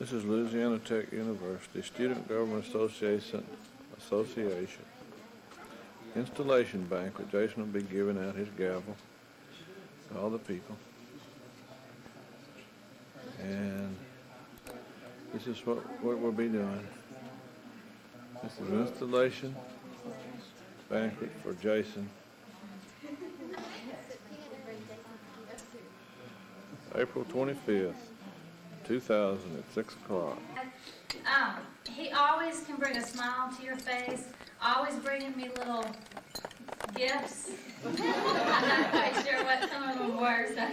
This is Louisiana Tech University Student Government Association. Installation banquet. Jason will be giving out his gavel to all the people. And this is what we'll be doing. This is an installation banquet for Jason. April 25th, 2000 at 6 o'clock. He always can bring a smile to your face, always bringing me little gifts. I'm not quite sure what some of them were. So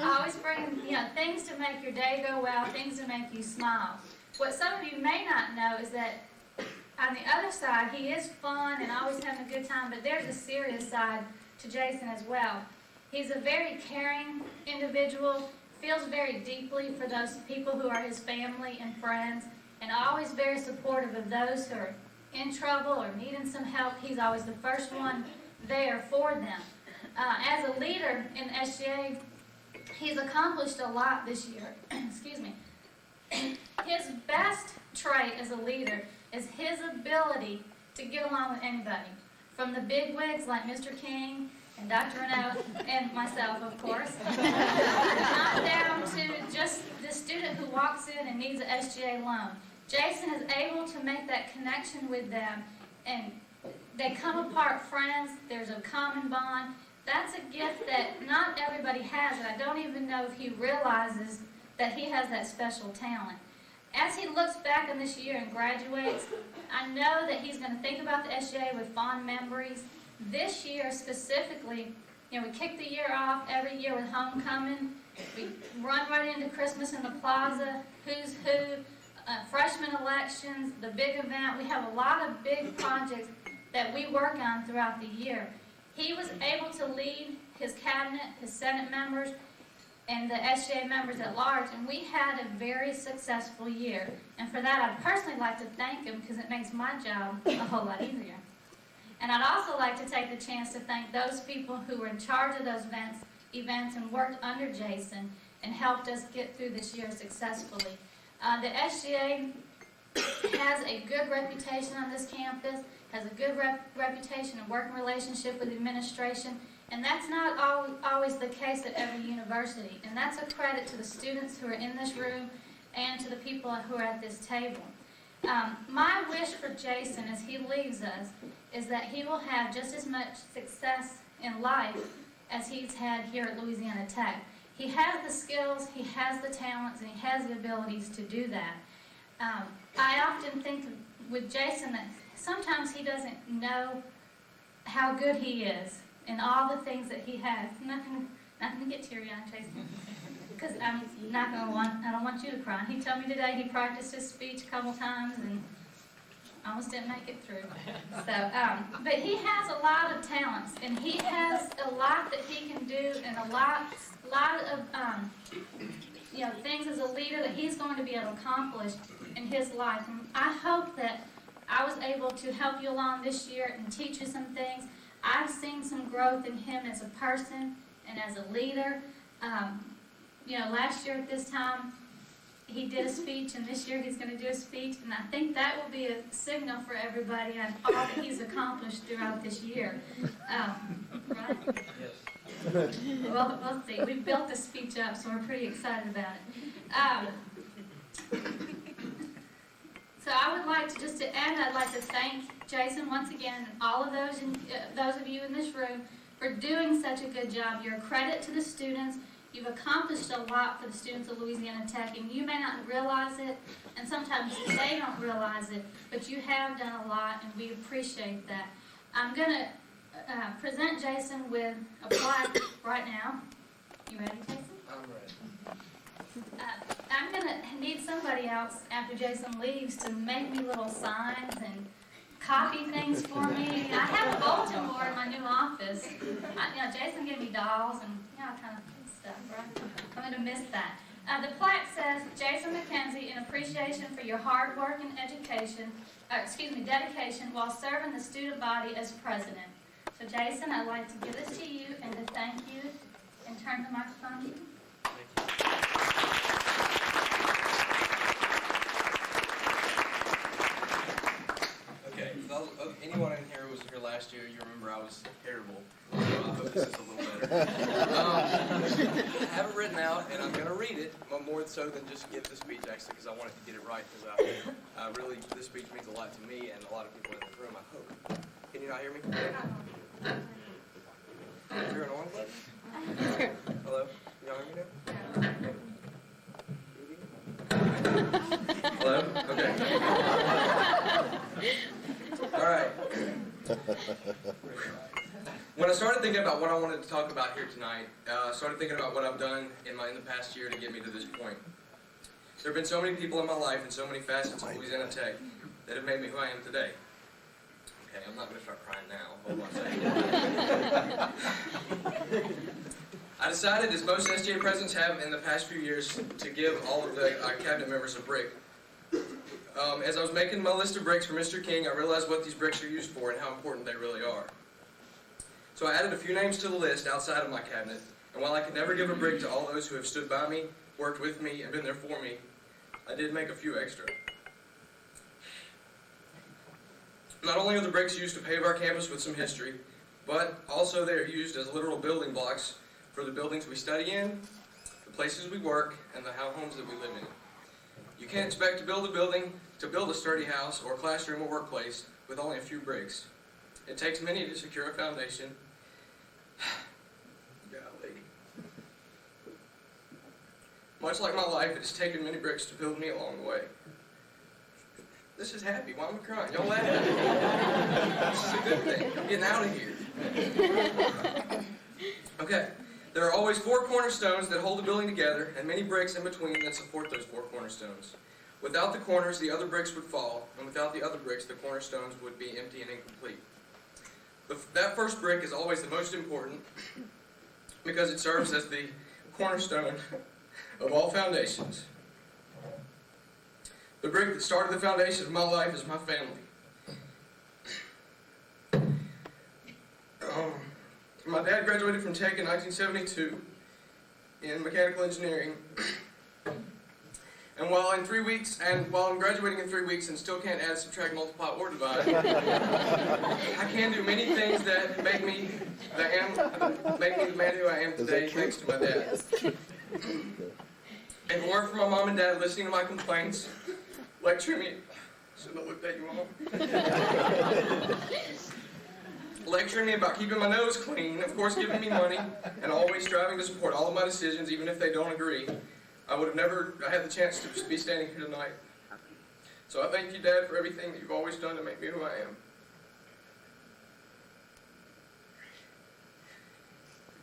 always bringing, things to make your day go well, things to make you smile. What some of you may not know is that on the other side, he is fun and always having a good time, but there's a serious side to Jason as well. He's a very caring individual, feels very deeply for those people who are his family and friends, and always very supportive of those who are in trouble or needing some help. He's always the first one there for them. As a leader in SGA, he's accomplished a lot this year. Excuse me. His best trait as a leader is his ability to get along with anybody, from the bigwigs like Mr. King and Dr. Renaud and myself, of course, not down to just the student who walks in and needs an SGA loan. Jason is able to make that connection with them, and they come apart friends. There's a common bond. That's a gift that not everybody has, and I don't even know if he realizes that he has that special talent. As he looks back on this year and graduates, I know that he's going to think about the SGA with fond memories. This year specifically, we kick the year off every year with homecoming. We run right into Christmas in the plaza, who's who, freshman elections, the big event. We have a lot of big projects that we work on throughout the year. He was able to lead his cabinet, his Senate members, and the SGA members at large, and we had a very successful year. And for that, I'd personally like to thank him because it makes my job a whole lot easier. And I'd also like to take the chance to thank those people who were in charge of those events and worked under Jason and helped us get through this year successfully. The SGA has a good reputation on this campus, has a good reputation and working relationship with the administration, and that's not always the case at every university. And that's a credit to the students who are in this room and to the people who are at this table. My wish for Jason as he leaves us is that he will have just as much success in life as he's had here at Louisiana Tech. He has the skills, he has the talents, and he has the abilities to do that. I often think with Jason that sometimes he doesn't know how good he is and all the things that he has. I'm not going to get teary-eyed, Jason, because I don't want you to cry. He told me today he practiced his speech a couple times and almost didn't make it through. So, but he has a lot of talents, and he has a lot that he can do, and a lot of things as a leader that he's going to be able to accomplish in his life. And I hope that I was able to help you along this year and teach you some things. I've seen some growth in him as a person and as a leader. Last year at this time, he did a speech, and this year he's going to do a speech, and I think that will be a signal for everybody on all that he's accomplished throughout this year. Right? Yes. Well, we'll see. We built the speech up, so we're pretty excited about it. So I would like to, just to end, I'd like to thank Jason once again, and all of those of you in this room for doing such a good job. You're a credit to the students. You've accomplished a lot for the students of Louisiana Tech, and you may not realize it, and sometimes they don't realize it, but you have done a lot, and we appreciate that. I'm going to present Jason with a plaque right now. You ready, Jason? I'm ready. I'm going to need somebody else after Jason leaves to make me little signs and copy things for me. I have a bulletin board in my new office. Jason gave me dolls and kind of stuff, right? I'm going to miss that. The plaque says, Jason McKenzie, in appreciation for your hard work and dedication while serving the student body as president. So Jason, I'd like to give this to you and to thank you and turn the microphone to you. Thank you. was terrible. So I hope this is a little better. I have it written out, and I'm going to read it, more so than just give the speech, actually, because I wanted to get it right, because really, this speech means a lot to me and a lot of people in this room, I hope. Can you not hear me? Is there an on button? Hello? Can y'all hear me now? Hello? Okay. All right. When I started thinking about what I wanted to talk about here tonight, I started thinking about what I've done in the past year to get me to this point. There have been so many people in my life and so many facets of Louisiana Tech that have made me who I am today. Okay, I'm not going to start crying now. Hold on a second. I decided, as most SGA presidents have in the past few years, to give all of the cabinet members a brick. As I was making my list of bricks for Mr. King, I realized what these bricks are used for and how important they really are. So I added a few names to the list outside of my cabinet, and while I could never give a brick to all those who have stood by me, worked with me, and been there for me, I did make a few extra. Not only are the bricks used to pave our campus with some history, but also they are used as literal building blocks for the buildings we study in, the places we work, and the homes that we live in. You can't expect to build a sturdy house or classroom or workplace with only a few bricks. It takes many to secure a foundation. Golly. Much like my life, it has taken many bricks to build me along the way. This is happy. Why am I crying? Y'all laughing? This is a good thing. I'm getting out of here. Okay. There are always 4 cornerstones that hold the building together, and many bricks in between that support those 4 cornerstones. Without the corners, the other bricks would fall, and without the other bricks, the cornerstones would be empty and incomplete. That first brick is always the most important because it serves as the cornerstone of all foundations. The brick that started the foundation of my life is my family. My dad graduated from Tech in 1972 in mechanical engineering. And while I'm graduating in 3 weeks and still can't add, subtract, multiply, or divide, I can do many things that make me the man who I am today, thanks to my dad. If it weren't for my mom and dad listening to my complaints, lecturing me, shouldn't have looked at you, Mom. Lecturing me about keeping my nose clean, of course giving me money, and always striving to support all of my decisions, even if they don't agree, I would have never had the chance to be standing here tonight. So I thank you, Dad, for everything that you've always done to make me who I am.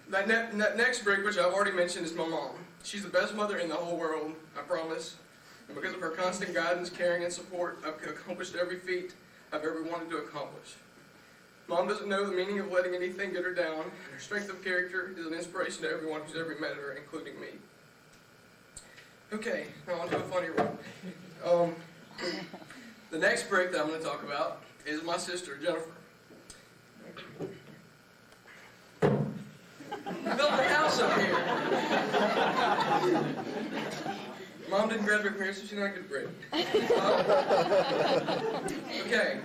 That next brick, which I've already mentioned, is my mom. She's the best mother in the whole world, I promise. And because of her constant guidance, caring, and support, I've accomplished every feat I've ever wanted to accomplish. Mom doesn't know the meaning of letting anything get her down, and her strength of character is an inspiration to everyone who's ever met her, including me. Okay, now on to a funny one. The next brick that I'm going to talk about is my sister, Jennifer. I built a house up here. Mom didn't graduate from here, so she's not a good brick. Okay.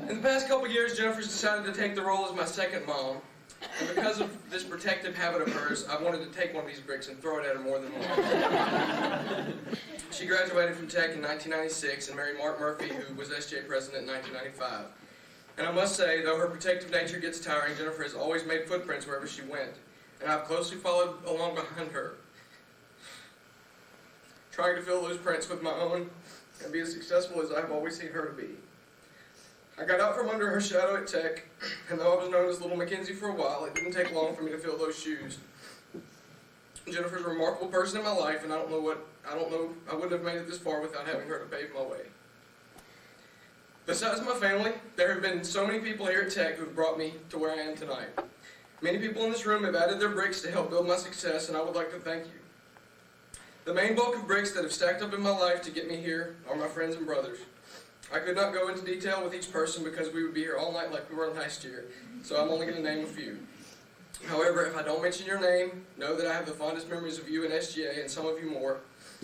In the past couple years, Jennifer's decided to take the role as my second mom. And because of this protective habit of hers, I wanted to take one of these bricks and throw it at her more than once. She graduated from Tech in 1996 and married Mark Murphy, who was SGA president in 1995. And I must say, though her protective nature gets tiring, Jennifer has always made footprints wherever she went. And I've closely followed along behind her, trying to fill those prints with my own and be as successful as I've always seen her to be. I got out from under her shadow at Tech, and though I was known as Little Mackenzie for a while, it didn't take long for me to fill those shoes. Jennifer's a remarkable person in my life, and I wouldn't have made it this far without having her to pave my way. Besides my family, there have been so many people here at Tech who have brought me to where I am tonight. Many people in this room have added their bricks to help build my success, and I would like to thank you. The main bulk of bricks that have stacked up in my life to get me here are my friends and brothers. I could not go into detail with each person because we would be here all night like we were last year, so I'm only going to name a few. However, if I don't mention your name, know that I have the fondest memories of you and SGA and some of you more,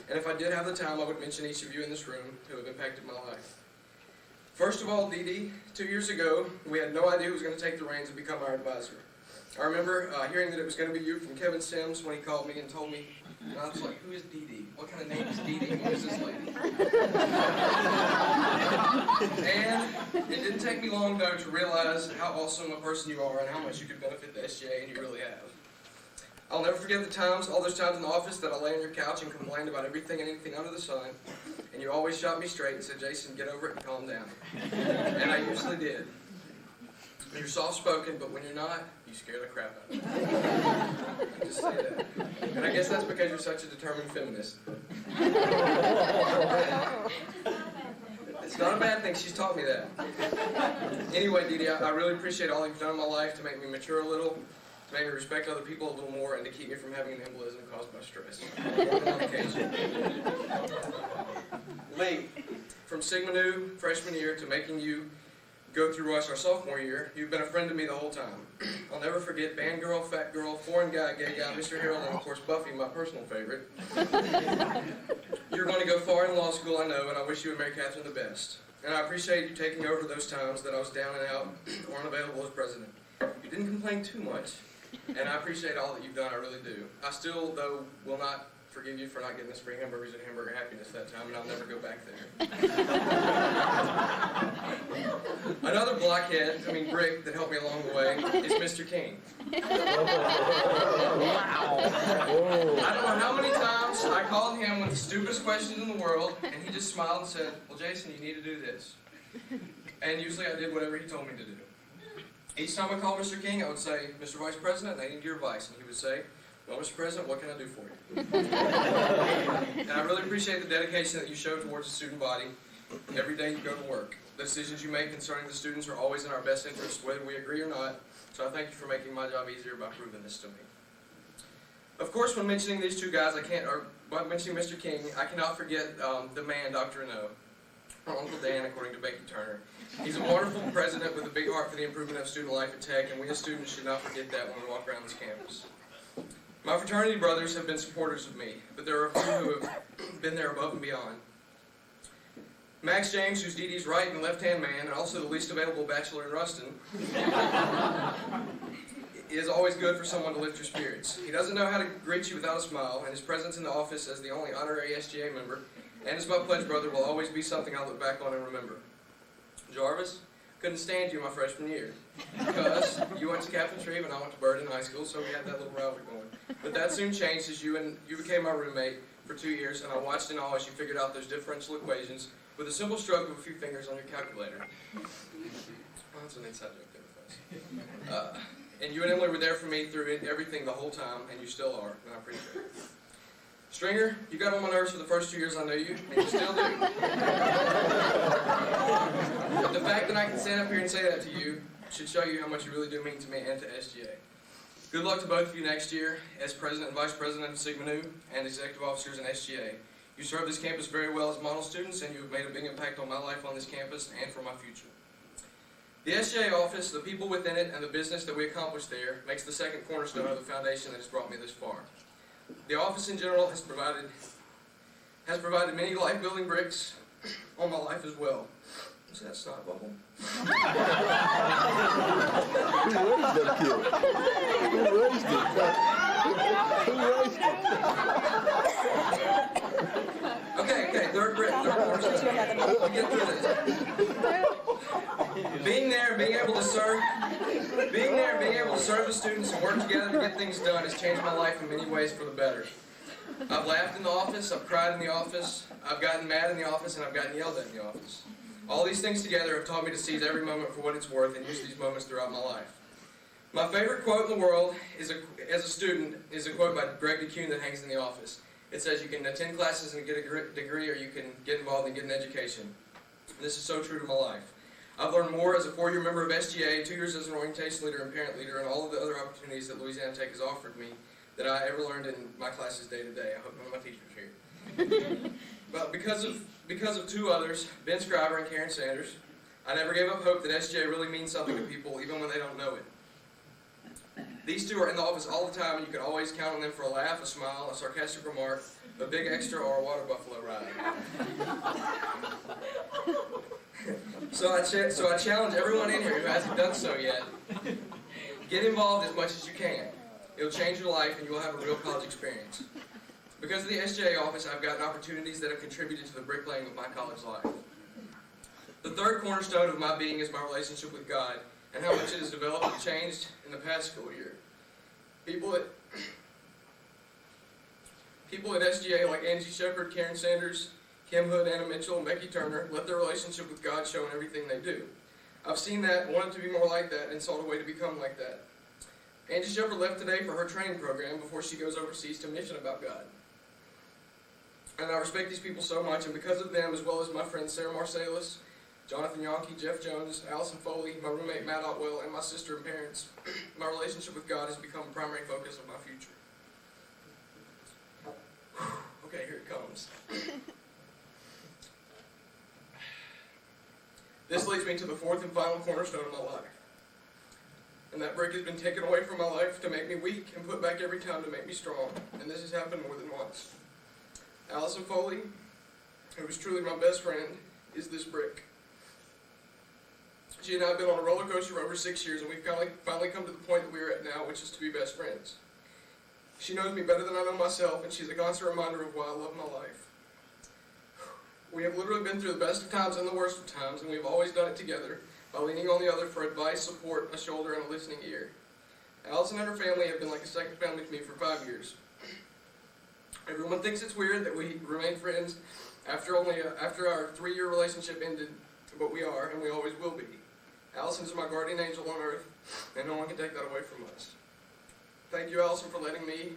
and if I did have the time, I would mention each of you in this room who have impacted my life. First of all, Dee Dee, 2 years ago, we had no idea who was going to take the reins and become our advisor. I remember hearing that it was going to be you from Kevin Sims when he called me and told me, and I was like, who is Dee Dee? What kind of name is Dee Dee? Who is this lady? And it didn't take me long, though, to realize how awesome a person you are and how much you could benefit the SGA, and you really have. I'll never forget all those times in the office that I lay on your couch and complained about everything and anything under the sun, and you always shot me straight and said, Jason, get over it and calm down. And I usually did. You're soft-spoken, but when you're not, you scare the crap out of me. I just say that. And I guess that's because you're such a determined feminist. It's not a bad thing. She's taught me that. Anyway, Dee Dee, I really appreciate all you've done in my life to make me mature a little, to make me respect other people a little more, and to keep me from having an embolism caused by stress. On occasion. Lee, from Sigma Nu, freshman year, to making you go through Rush our sophomore year, you've been a friend to me the whole time. I'll never forget band girl, fat girl, foreign guy, gay guy, Mr. Harold, and of course Buffy, my personal favorite. You're going to go far in law school, I know, and I wish you and Mary Catherine the best. And I appreciate you taking over those times that I was down and out or unavailable as president. You didn't complain too much, and I appreciate all that you've done, I really do. I still, though, will not forgive you for not getting the spring hamburgers and hamburger happiness that time, and I'll never go back there. Another brick that helped me along the way is Mr. King. I don't know how many times I called him with the stupidest questions in the world, and he just smiled and said, well, Jason, you need to do this. And usually I did whatever he told me to do. Each time I called Mr. King, I would say, Mr. Vice President, I need your advice. And he would say, well, Mr. President, what can I do for you? And I really appreciate the dedication that you show towards the student body every day you go to work. The decisions you make concerning the students are always in our best interest, whether we agree or not. So I thank you for making my job easier by proving this to me. Of course, when mentioning these two guys, by mentioning Mr. King, I cannot forget the man, Dr. No, or Uncle Dan, according to Becky Turner. He's a wonderful president with a big heart for the improvement of student life at Tech, and we as students should not forget that when we walk around this campus. My fraternity brothers have been supporters of me, but there are a few who have been there above and beyond. Max James, who's Dee Dee's right and left-hand man, and also the least available bachelor in Ruston, is always good for someone to lift your spirits. He doesn't know how to greet you without a smile, and his presence in the office as the only honorary SGA member, and as my pledge brother, will always be something I'll look back on and remember. Jarvis, couldn't stand you my freshman year, because you went to Captain Shreve and I went to Burden High School, so we had that little rivalry going. But that soon changed as you became my roommate for 2 years, and I watched in awe as you figured out those differential equations with a simple stroke of a few fingers on your calculator. Oh, that's an inside joke there, folks. And you and Emily were there for me through everything the whole time, and you still are, and I appreciate it. Stringer, you got on my nerves for the first 2 years I knew you, and you still do. But the fact that I can stand up here and say that to you should show you how much you really do mean to me and to SGA. Good luck to both of you next year as President and Vice President of Sigma Nu and Executive Officers in SGA. You serve this campus very well as model students, and you have made a big impact on my life on this campus and for my future. The SGA office, the people within it, and the business that we accomplish there makes the second cornerstone of the foundation that has brought me this far. The office in general has provided many life-building bricks on my life as well. Is that snot bubble? Who raised that kid? Who raised it? Who raised it? Okay, third brick, third cornerstone. We'll get through this. Being there, being able to serve the students and work together to get things done has changed my life in many ways for the better. I've laughed in the office, I've cried in the office, I've gotten mad in the office, and I've gotten yelled at in the office. All these things together have taught me to seize every moment for what it's worth and use these moments throughout my life. My favorite quote in the world as a student is a quote by Greg DeCune that hangs in the office. It says you can attend classes and get a degree, or you can get involved and get an education. And this is so true to my life. I've learned more as a 4-year member of SGA, 2 years as an orientation leader and parent leader, and all of the other opportunities that Louisiana Tech has offered me than I ever learned in my classes day to day. I hope none of my teachers are here. But because of two others, Ben Scriber and Karen Sanders, I never gave up hope that SGA really means something to people, even when they don't know it. These two are in the office all the time, and you can always count on them for a laugh, a smile, a sarcastic remark, a big extra, or a water buffalo ride. So I challenge everyone in here who hasn't done so yet, get involved as much as you can. It'll change your life and you will have a real college experience. Because of the SGA office, I've gotten opportunities that have contributed to the bricklaying of my college life. The third cornerstone of my being is my relationship with God and how much it has developed and changed in the past school year. People at SGA like Angie Shepard, Karen Sanders, Kim Hood, Anna Mitchell, and Becky Turner let their relationship with God show in everything they do. I've seen that, wanted to be more like that, and sought a way to become like that. Angie Shepard left today for her training program before she goes overseas to mission about God. And I respect these people so much, and because of them, as well as my friends Sarah Marsalis, Jonathan Yonke, Jeff Jones, Allison Foley, my roommate Matt Otwell, and my sister and parents, my relationship with God has become a primary focus of my future. Okay, here it comes. This leads me to the fourth and final cornerstone of my life. And that brick has been taken away from my life to make me weak and put back every time to make me strong. And this has happened more than once. Allison Foley, who is truly my best friend, is this brick. She and I have been on a roller coaster for over 6 years, and we've finally come to the point that we are at now, which is to be best friends. She knows me better than I know myself, and she's a constant reminder of why I love my life. We have literally been through the best of times and the worst of times, and we've always done it together, by leaning on the other for advice, support, a shoulder, and a listening ear. Allison and her family have been like a second family to me for 5 years. Everyone thinks it's weird that we remain friends after our 3-year relationship ended, but we are, and we always will be. Allison is my guardian angel on earth, and no one can take that away from us. Thank you, Allison, for letting me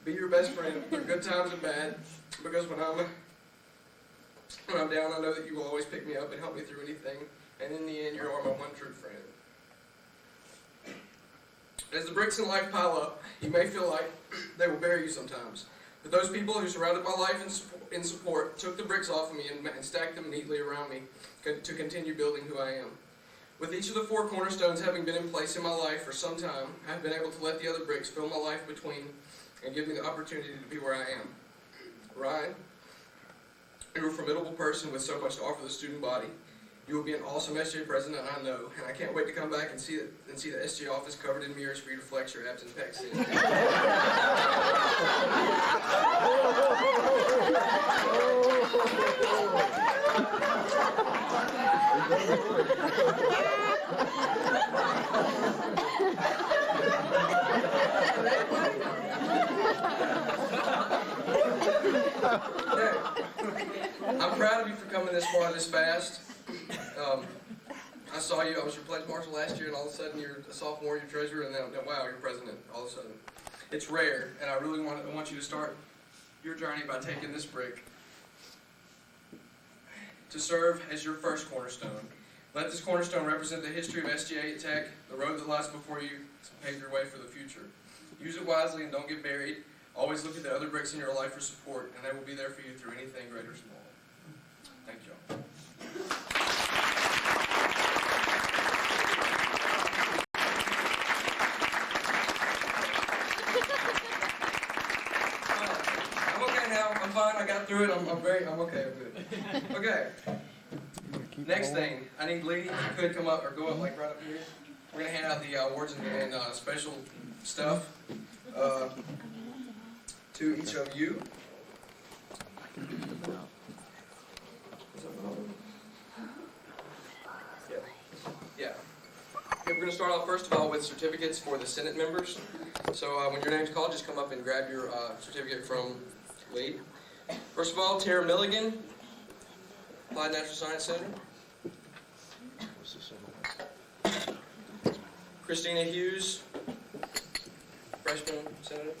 be your best friend through good times and bad, because when I'm down, I know that you will always pick me up and help me through anything, and in the end, you are my one true friend. As the bricks in life pile up, you may feel like they will bury you sometimes. But those people who surrounded my life in support took the bricks off of me and stacked them neatly around me to continue building who I am. With each of the 4 cornerstones having been in place in my life for some time, I've been able to let the other bricks fill my life between and give me the opportunity to be where I am. Ryan, you're a formidable person with so much to offer the student body. You will be an awesome SGA president, I know, and I can't wait to come back and see the SGA office covered in mirrors for you to flex your abs and pecs in. I'm proud of you for coming this far this fast. I saw you, I was your pledge marshal last year, and all of a sudden you're a sophomore, you're treasurer, and then wow, you're president all of a sudden. It's rare, and I really want you to start your journey by taking this brick to serve as your first cornerstone. Let this cornerstone represent the history of SGA at Tech, the road that lies before you to pave your way for the future. Use it wisely and don't get buried. Always look at the other bricks in your life for support, and they will be there for you through anything great or small. Thank you. I'm okay now. I'm fine. I got through it. I'm okay. I'm good. Okay. Next thing, I need Lee, if you could come up or go up like right up here. We're gonna hand out the awards and special stuff to each of you. Yeah. Okay, we're going to start off first of all with certificates for the Senate members. So when your name's called, just come up and grab your certificate from Lee. First of all, Tara Milligan, Applied Natural Science Center. Christina Hughes, Freshman Senator.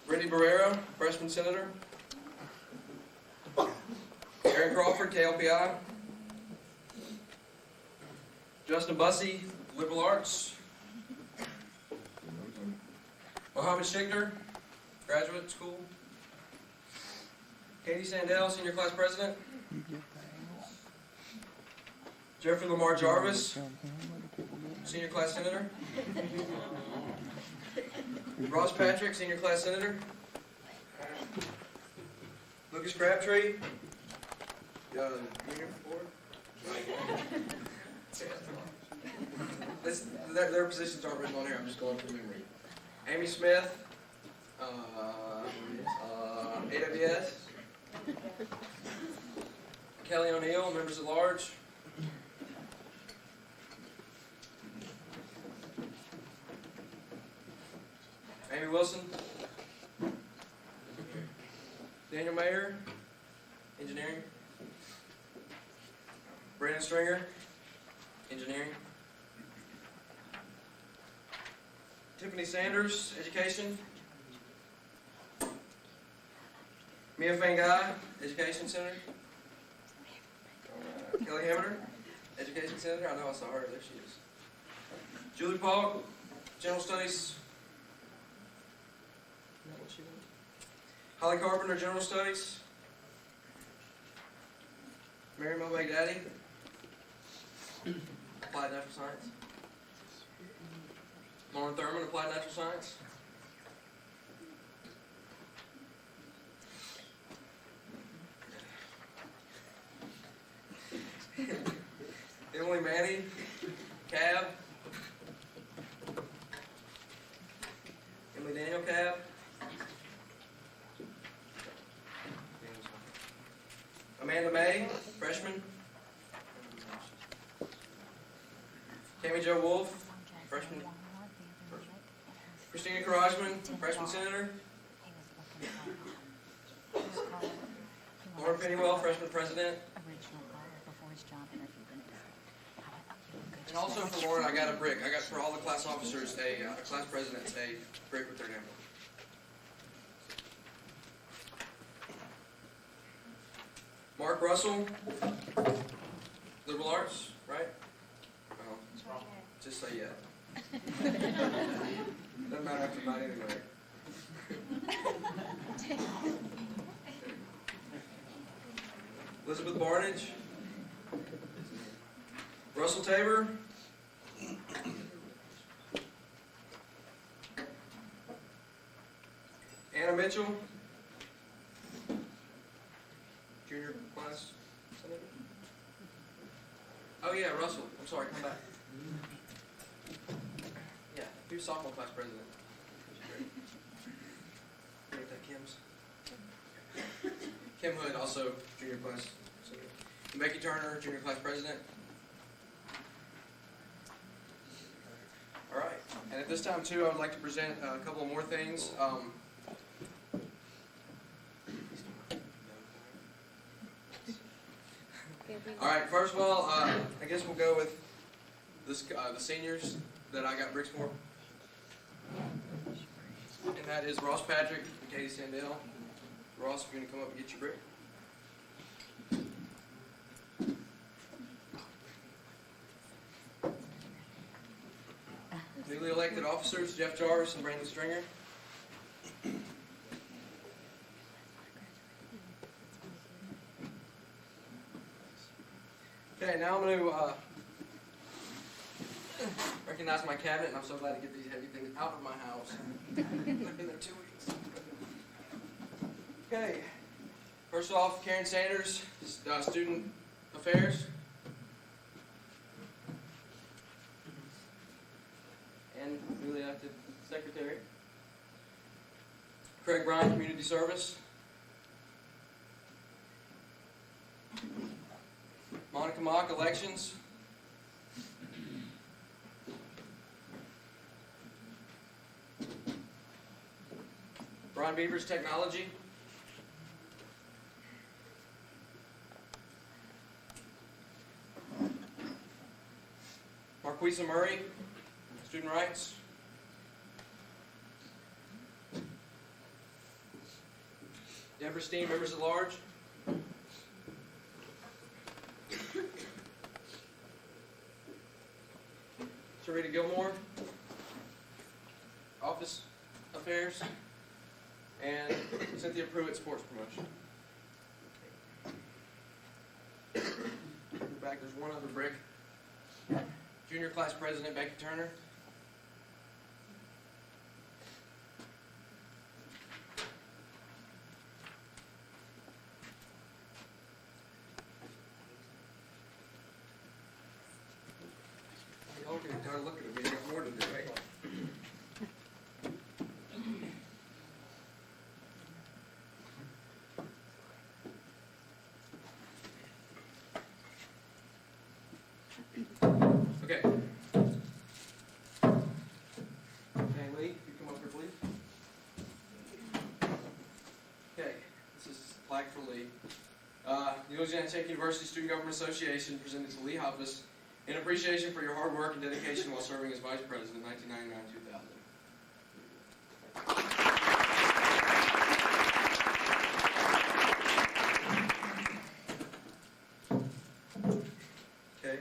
Brittany Barrera, Freshman Senator. Aaron Crawford, KLPI. Justin Bussey, Liberal Arts. Mohammed Schichter, Graduate School. Katie Sandell, Senior Class President. Jeffrey Lamar Jarvis, Senior Class Senator. Ross Patrick, Senior Class Senator. Lucas Crabtree. Junior board? Their positions aren't written on here, I'm just going from memory. Amy Smith, AWS. Kelly O'Neill, members at large. Amy Wilson. Daniel Mayer, engineering. Brandon Stringer, engineering. Tiffany Sanders, education. Mia Fangai, education center. Kelly Hammer, education center. I know I saw her. There she is. Julie Paul, general studies. Is that what she wants? Holly Carpenter, general studies. Mary Mo Baghdadi, applied natural science. Lauren Thurman, applied natural science. Emily Manning, Cab. Emily Daniel, Cab. Amanda May, freshman. Tammy Jo Wolf, freshman. Christina Karajman, freshman senator. Lauren Pennywell, freshman president. And also for Lauren, I got a brick. I got for all the class officers a class president's a brick with their name on it. Mark Russell, liberal arts, right? Well, just say yeah. Doesn't matter after mine anyway. Elizabeth Barnage, Russell Tabor, Anna Mitchell, junior class senator. Oh yeah, Russell. I'm sorry, come back. Yeah, he was sophomore class president. Ain't that Kim's? Kim Hood, also junior class senator. Becky Turner, junior class president. All right, and at this time too, I would like to present a couple of more things. All right, first of all, I guess we'll go with this, the seniors that I got bricks for. And that is Ross Patrick and Katie Sandell. Ross, if you're going to come up and get your brick. Newly elected officers, Jeff Jarvis and Brandon Stringer. Okay, now I'm going to recognize my cabinet, and I'm so glad to get these heavy things out of my house. I've been there 2 weeks. Okay, first off, Karen Sanders, student affairs. And newly elected secretary. Craig Bryan, community service. Monica Mock, elections. Brian Beavers, technology. Marquisa Murray, student rights. Deborah Steen, members at large. Sharita Gilmore, office affairs, and Cynthia Pruitt, sports promotion. Back, there's one other brick. Junior class president Becky Turner. getting tired of looking at me. I got more to do, right? Okay. Okay, Lee, you come up here, please. Okay, this is a plaque for Lee. The Louisiana Tech University Student Government Association presented to Lee Hoppus in appreciation for your hard work and dedication while serving as Vice President in 1999-2000. Okay.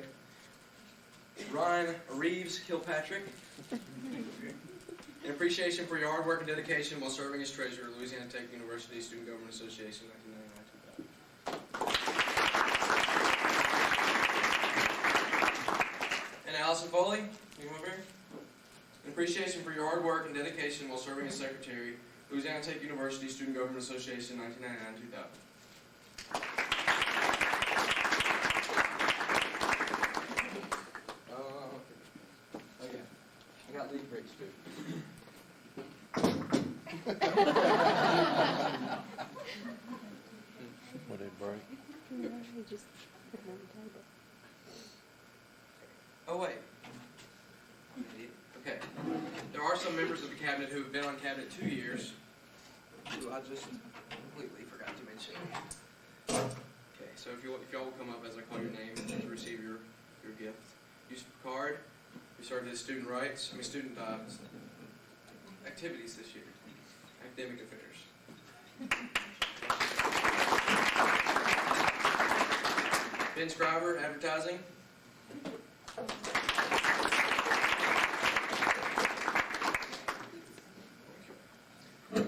Ryan Reeves Kilpatrick, in appreciation for your hard work and dedication while serving as Treasurer of Louisiana Tech University Student Government Association 1999-2000. And Allison Foley, you come over here. In appreciation for your hard work and dedication while serving as Secretary, Louisiana Tech University Student Government Association 1999-2000. Okay. I got lead breaks too. Would it break? No, he just put it on the table. Oh, wait. Okay. There are some members of the cabinet who have been on cabinet 2 years, who I just completely forgot to mention. Okay, so if y'all will come up as I call your name to receive your gift. Yusuf Picard, who served as student activities this year, academic affairs. Ben Scriver, advertising.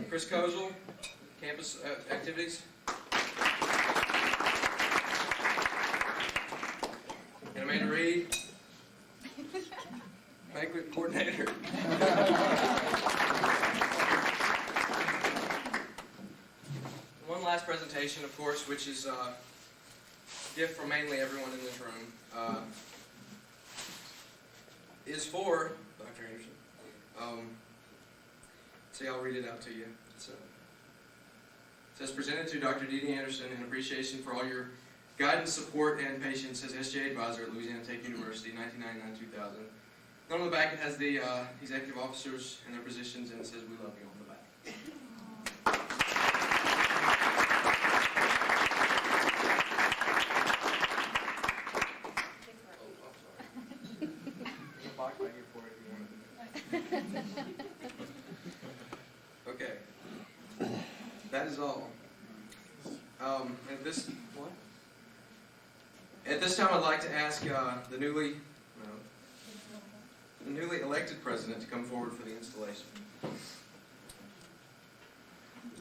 Chris Kozel, campus activities. And Amanda Reed, banquet coordinator. One last presentation, of course, which is a gift from mainly everyone in this room, is for Dr. Anderson. So I'll read it out to you. It says, presented to Dr. Dee Anderson in appreciation for all your guidance, support, and patience as SGA advisor at Louisiana Tech University, 1999-2000. And on the back it has the executive officers and their positions, and it says, "We love you" on the back. Okay, that is all. At this time, I'd like to ask the newly elected president to come forward for the installation.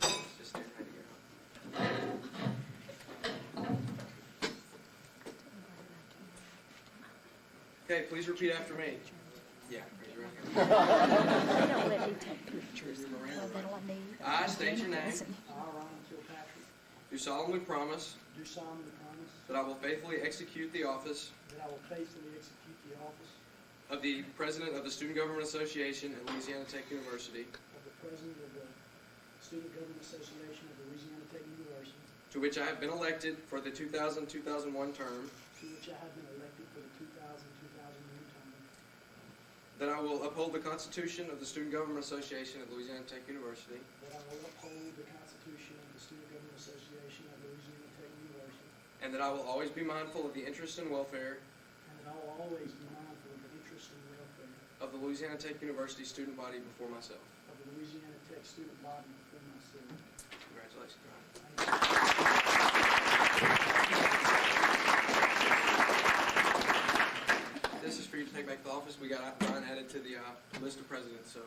Just stand right here. Okay, please repeat after me. Yeah, raise your right hand. They don't let me take pictures. That's all I need. I state your name. I, Ryan Kilpatrick, Do solemnly promise do solemnly promise that I will faithfully execute the office that I will faithfully execute the office of the President of the Student Government Association at Louisiana Tech University, of the President of the Student Government Association of Louisiana Tech University, to which I have been elected for the 2000-2001 term, to which I have been elected for the 2000-2001 term, that I will uphold the Constitution of the Student Government Association at Louisiana Tech University, that I will uphold the Constitution of the Student Government Association of Louisiana Tech University, and that I will always be mindful of the interests and welfare and that I will always be mindful of the interests and welfare of the Louisiana Tech University student body before myself. of the Louisiana Tech student body before myself. Congratulations, Ryan. This is for you to take back to the office. We got Ryan added to the list of presidents, so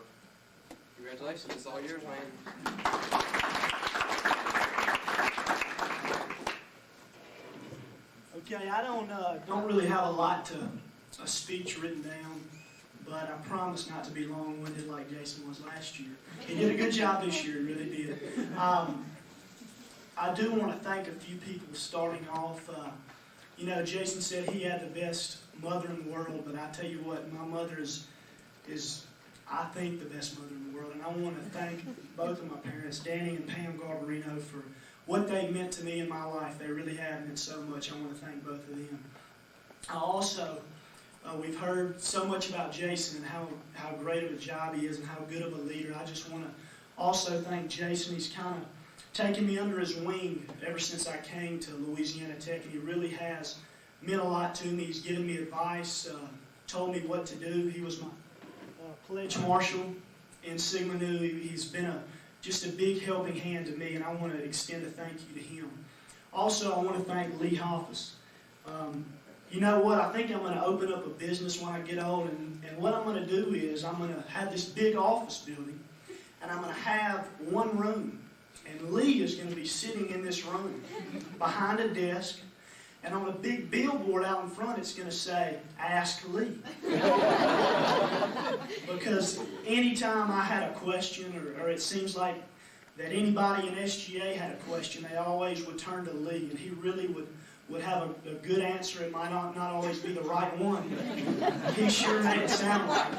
congratulations. It's all yours, man. Okay, I don't really have a lot a speech written down, but I promise not to be long-winded like Jason was last year. He did a good job this year, he really did. I do want to thank a few people starting off. You know, Jason said he had the best mother in the world, but I tell you what, my mother is I think, the best mother in the world. And I want to thank both of my parents, Danny and Pam Garbarino, for what they meant to me in my life. They really have meant so much. I want to thank both of them. I also, we've heard so much about Jason and how great of a job he is and how good of a leader. I just want to also thank Jason. He's kind of taken me under his wing ever since I came to Louisiana Tech, and he really has meant a lot to me. He's given me advice, told me what to do. He was my pledge marshal in Sigma Nu. He's been just a big helping hand to me, and I want to extend a thank you to him. Also, I want to thank Lee Hoffus. You know what? I think I'm going to open up a business when I get old, and what I'm going to do is I'm going to have this big office building, and I'm going to have one room, and Lee is going to be sitting in this room behind a desk, and on a big billboard out in front, it's going to say, "Ask Lee." Because anytime I had a question, or it seems like that anybody in SGA had a question, they always would turn to Lee, and he really would have a good answer. It might not always be the right one, but he sure made it sound right.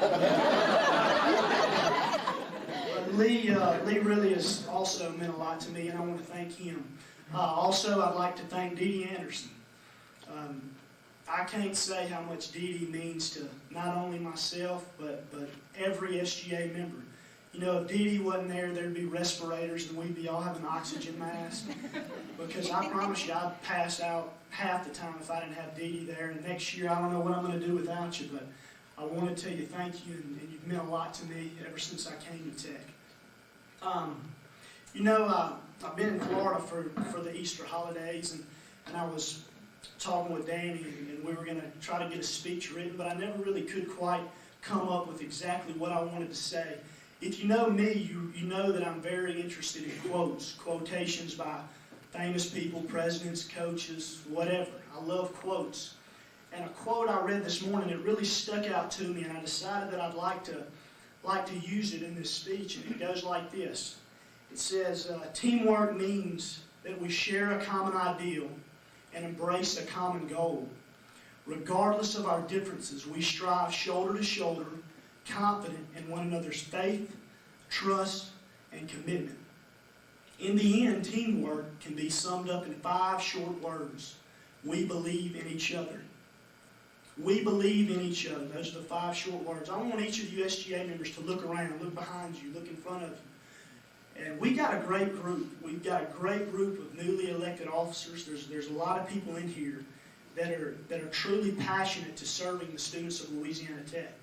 But Lee really has also meant a lot to me, and I want to thank him. Also, I'd like to thank Dee Dee Anderson. I can't say how much Dee Dee means to not only myself, but every SGA member. You know, if Dee Dee wasn't there, there'd be respirators and we'd be all having oxygen masks. Because I promise you, I'd pass out half the time if I didn't have Dee Dee there. And next year, I don't know what I'm going to do without you, but I want to tell you thank you, and you've meant a lot to me ever since I came to Tech. You know, I've been in Florida for the Easter holidays, and I was talking with Danny, and we were going to try to get a speech written, but I never really could quite come up with exactly what I wanted to say. If you know me, you know that I'm very interested in quotes, quotations by famous people, presidents, coaches, whatever. I love quotes. And a quote I read this morning, it really stuck out to me, and I decided that I'd like to use it in this speech, and it goes like this. It says, teamwork means that we share a common ideal and embrace a common goal. Regardless of our differences, we strive shoulder to shoulder, confident in one another's faith, trust, and commitment. In the end, teamwork can be summed up in 5 short words. We believe in each other. We believe in each other. Those are the 5 short words. I want each of you SGA members to look around, look behind you, look in front of you. And we got a great group. We've got a great group of newly elected officers. There's a lot of people in here that are truly passionate to serving the students of Louisiana Tech.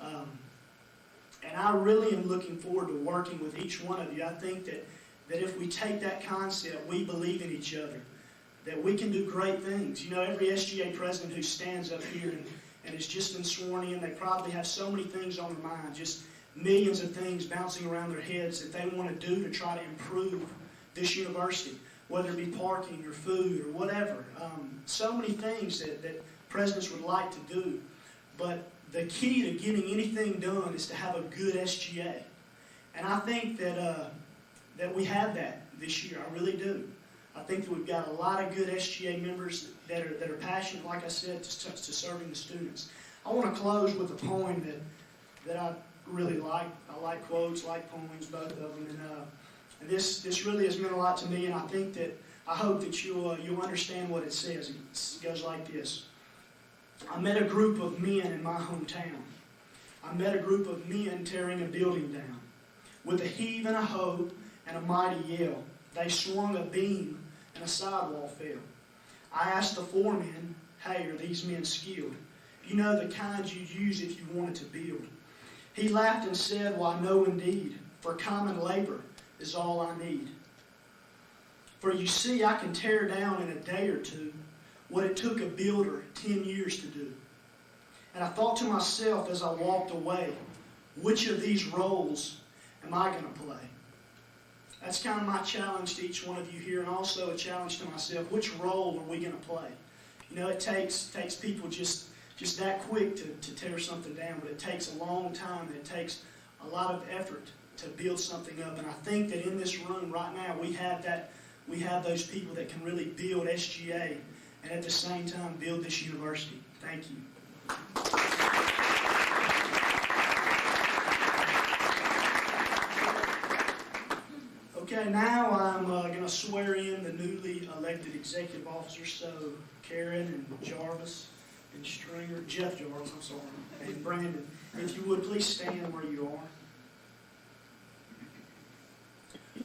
And I really am looking forward to working with each one of you. I think that if we take that concept, we believe in each other, that we can do great things. You know, every SGA president who stands up here and has just been sworn in, they probably have so many things on their mind, just millions of things bouncing around their heads that they want to do to try to improve this university, whether it be parking or food or whatever. So many things that presidents would like to do. But the key to getting anything done is to have a good SGA. And I think that we have that this year. I really do. I think that we've got a lot of good SGA members that are passionate, like I said, to serving the students. I want to close with a poem that I really like. I like quotes, like poems, both of them. And this really has meant a lot to me, and I hope that you'll understand what it says. It goes like this. I met a group of men in my hometown. I met a group of men tearing a building down. With a heave and a hoe and a mighty yell, they swung a beam and a sidewall fell. I asked the foreman, "Hey, are these men skilled? You know the kind you'd use if you wanted to build." He laughed and said, "Why, no indeed, for common labor is all I need. For you see, I can tear down in a day or two what it took a builder 10 years to do." And I thought to myself as I walked away, which of these roles am I going to play? That's kind of my challenge to each one of you here, and also a challenge to myself. Which role are we going to play? You know, it takes people just that quick to tear something down, but it takes a long time, and it takes a lot of effort to build something up. And I think that in this room right now, we have those people that can really build SGA and at the same time build this university. Thank you. Okay, now I'm going to swear in the newly elected executive officers. So Karen and Jarvis and Stringer, Jeff Jarvis, I'm sorry, and Brandon. If you would, please stand where you are.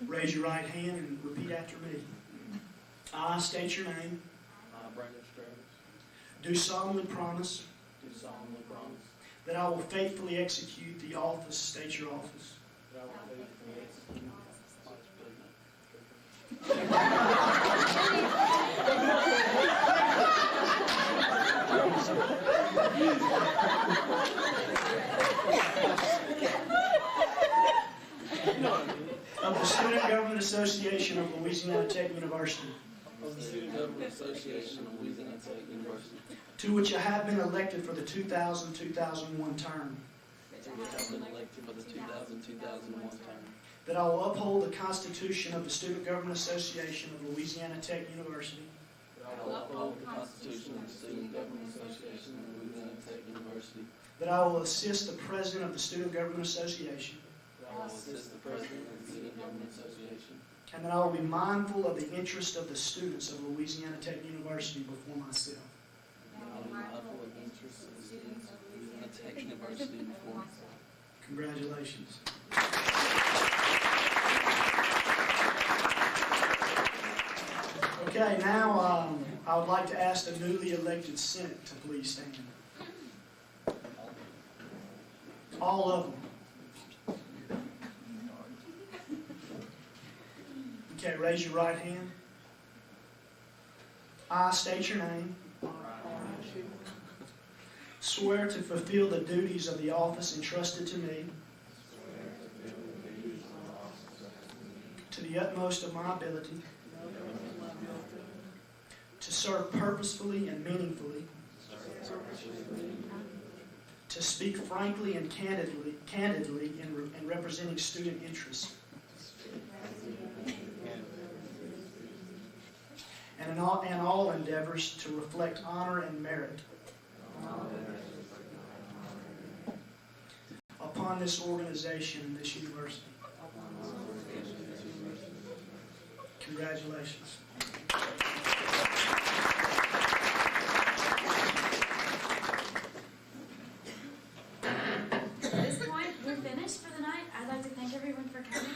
Raise your right hand and repeat after me. I state your name. I, Brandon Stravis, Do solemnly promise do solemnly promise that I will faithfully execute the office, state your office, that I will faithfully execute Vice President. of the Student Government Association of Louisiana Tech University, Of the Student Government Association of Louisiana Tech University, to which I have been elected for the 2000-2001 term, to which I have been elected for the 2000-2001 term, that I will uphold the Constitution of the Student Government Association of Louisiana Tech University, that I will uphold the Constitution of the Student Government Association of Louisiana Tech University, that I will assist the President of the Student Government Association, that I will assist the President of the Student Government Association, and that I will be mindful of the interest of the students of Louisiana Tech University before myself. and I will be mindful of the interests of the students of Louisiana Tech University before myself. Congratulations. Okay, now I would like to ask the newly elected Senate to please stand. All of them. Okay, raise your right hand. I state your name. Swear to fulfill the duties of the office entrusted to me to the utmost of my ability, to serve purposefully and meaningfully, to speak frankly and candidly in representing student interests, and in all endeavors to reflect honor and merit upon this organization and this university. Congratulations. At this point, we're finished for the night. I'd like to thank everyone for coming.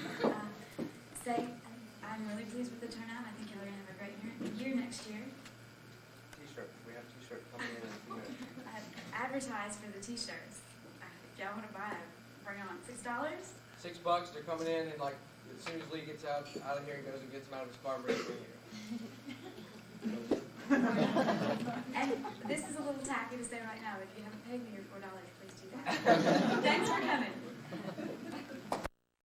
I'm really pleased with the turnout. I think y'all are going to have a great year next year. T-shirt. We have T-shirt coming in a few minutes. I've advertised for the t-shirts. If y'all want to buy it, bring on $6. $6. They're coming in, and like as soon as Lee gets out of here, he goes and gets them out of his car and brings them here. And this is a little tacky to say right now. If you haven't paid me your $4, please do that. Thanks for coming.